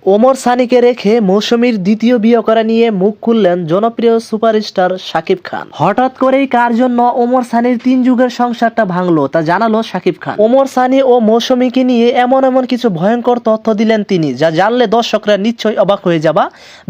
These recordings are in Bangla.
ওমর সানিকে রেখে মৌসুমীর দ্বিতীয় বিয়ে করা নিয়ে মুখ খুললেন জনপ্রিয় সুপারস্টার শাকিব খান। হঠাৎ করেই কার জন্য ওমর সানির 3 যুগের সংসারটা ভাঙলো তা জানালো শাকিব খান। ওমর সানি ও মৌসুমীকে নিয়ে এমন কিছু ভয়ঙ্কর তথ্য দিলেন তিনি, যা জানলে দর্শকরা নিশ্চয়ই অবাক হয়ে যাবা।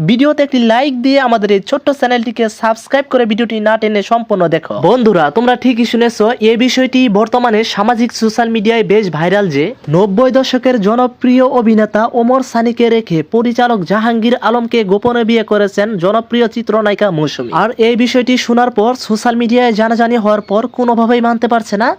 ভিডিওতে একটি লাইক দিয়ে আমাদের এই ছোট্ট চ্যানেলটিকে সাবস্ক্রাইব করে ভিডিওটি না টেনে সম্পূর্ণ দেখো। বন্ধুরা, তোমরা ঠিকই শুনেছো, এই বিষয়টি বর্তমানে সামাজিক সোশ্যাল মিডিয়ায় বেশ ভাইরাল যে 90 দশকের জনপ্রিয় অভিনেতা ওমর সানিকে রেখে পরিচালক জাহাঙ্গীর আলমকে গোপনে বিয়ে করেছেন জনপ্রিয় চিত্রনায়িকা মৌসুমী। আর এই বিষয়টি শোনার পর সোশ্যাল মিডিয়ায় জানাজানি হওয়ার পর কোনোভাবেই মানতে পারছে না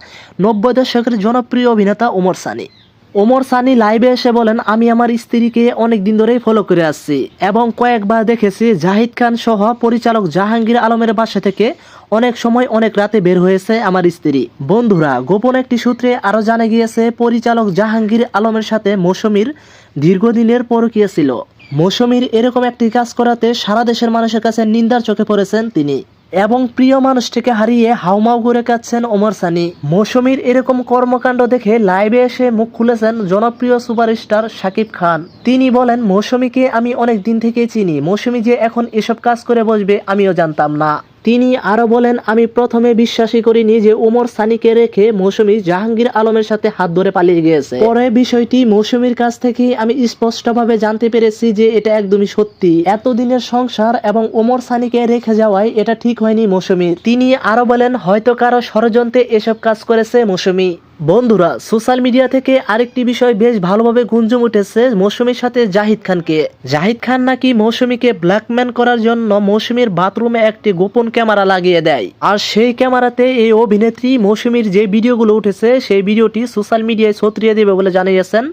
90 দশকের জনপ্রিয় অভিনেতা ওমর সানি। ওমর সানি লাইভে এসে বলেন, আমি আমার স্ত্রীকে অনেক দিন ধরেই ফলো করে আসছি এবং কয়েকবার দেখেছি জাহিদ খান সহ পরিচালক জাহাঙ্গীর আলমের বাসা থেকে অনেক সময় অনেক রাতে বের হয়েছে আমার স্ত্রী। বন্ধুরা, গোপন একটি সূত্রে আরো জানা গিয়েছে পরিচালক জাহাঙ্গীর আলমের সাথে মৌসুমীর দীর্ঘদিনের পরকীয়া ছিল। মৌসুমীর এরকম একটি কাজ করাতে সারা দেশের মানুষের কাছে নিন্দার চোখে পড়েছেন তিনি এবং প্রিয় মানুষটিকে হারিয়ে হাউমাউ করে কাঁদছেন ওমর সানি। মৌসুমীর এরকম কর্মকাণ্ড দেখে লাইভে এসে মুখ খুলেছেন জনপ্রিয় সুপারস্টার শাকিব খান। তিনি বলেন, মৌসুমীকে আমি অনেক দিন থেকেই চিনি, মৌসুমী যে এখন এসব কাজ করে বসবে আমিও জানতাম না। তিনি আরো বলেন, আমি প্রথমে বিশ্বাসই করিনি যে ওমর সানিকে রেখে মৌসুমী জাহাঙ্গীর আলমের সাথে হাত ধরে পালিয়ে গিয়েছে। পরে বিষয়টি মৌসুমীর কাছ থেকে আমি স্পষ্টভাবে জানতে পেরেছি যে এটা একদমই সত্যি। এতদিনের সংসার এবং ওমর সানিকে রেখে যাওয়ায় এটা ঠিক হয়নি মৌসুমীর। তিনি আরো বলেন, হয়তো কারো ষড়যন্ত্রে এসব কাজ করেছে মৌসুমী। বন্ধুরা, সোশ্যাল মিডিয়া থেকে আরেকটি বিষয় বেশ ভালোভাবে গুঞ্জন উঠেছে মৌসুমীর সাথে জাহিদ খানকে। জাহিদ খান নাকি মৌসুমীকে ব্ল্যাকমেল করার জন্য মৌসুমীর বাথরুমে একটি গোপন ক্যামেরা লাগিয়ে দেয়। আর সেই ক্যামেরাতে এই অভিনেত্রী মৌসুমীর যে ভিডিওগুলো উঠেছে সেই ভিডিওটি সোশ্যাল মিডিয়ায় ছড়িয়ে দেবে বলে জানিয়েছেন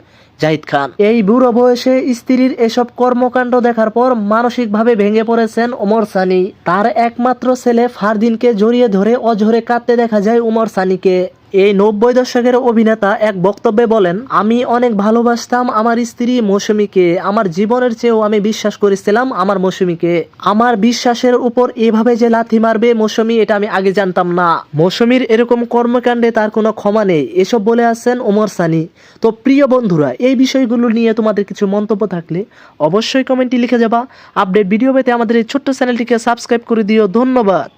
জাহিদ খান। এই বুড়ো বয়সে স্ত্রীর এসব কর্মকাণ্ড দেখার পর মানসিকভাবে ভেঙে পড়েছেন ওমর সানি। তার একমাত্র ছেলে ফারদিনকে জড়িয়ে ধরে অঝরে কাঁদতে দেখা যায় ওমর সানিকে। এই 90 দশকের অভিনেতা এক বক্তব্যে বলেন, আমি অনেক ভালোবাসতাম আমার স্ত্রী মৌসুমীকে, আমার জীবনের চেয়েও আমি বিশ্বাস করেছিলাম আমার মৌসুমীকে। আমার বিশ্বাসের উপর এভাবে যে লাথি মারবে মৌসুমী, এটা আমি আগে জানতাম না। মৌসুমীর এরকম কর্মকাণ্ডে তার কোনো ক্ষমা নেই, এসব বলে আসছেন ওমর সানি। তো প্রিয় বন্ধুরা, এই বিষয়গুলো নিয়ে তোমাদের কিছু মন্তব্য থাকলে অবশ্যই কমেন্টে লিখে যাবা। আপডেট ভিডিও পেতে আমাদের এই ছোট্ট চ্যানেলটিকে সাবস্ক্রাইব করে দিও। ধন্যবাদ।